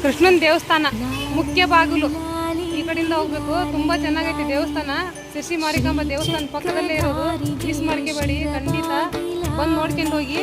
ಕೃಷ್ಣನ ದೇವಸ್ಥಾನ ಮುಖ್ಯ ಬಾಗಿಲು ಈ ಕಡೆಯಿಂದ ಹೋಗ್ಬೇಕು. ತುಂಬಾ ಚೆನ್ನಾಗೈತಿ ದೇವಸ್ಥಾನ. ಶಶಿ ಮಾರಿಕಾಂಬ ದೇವಸ್ಥಾನ ಪಕ್ಕದಲ್ಲೇ ಇರೋದು. ಮಿಸ್ ಮಾಡ್ಕೋಬೇಡಿ, ಖಂಡಿತ ಬಂದು ನೋಡ್ಕೊಂಡು ಹೋಗಿ.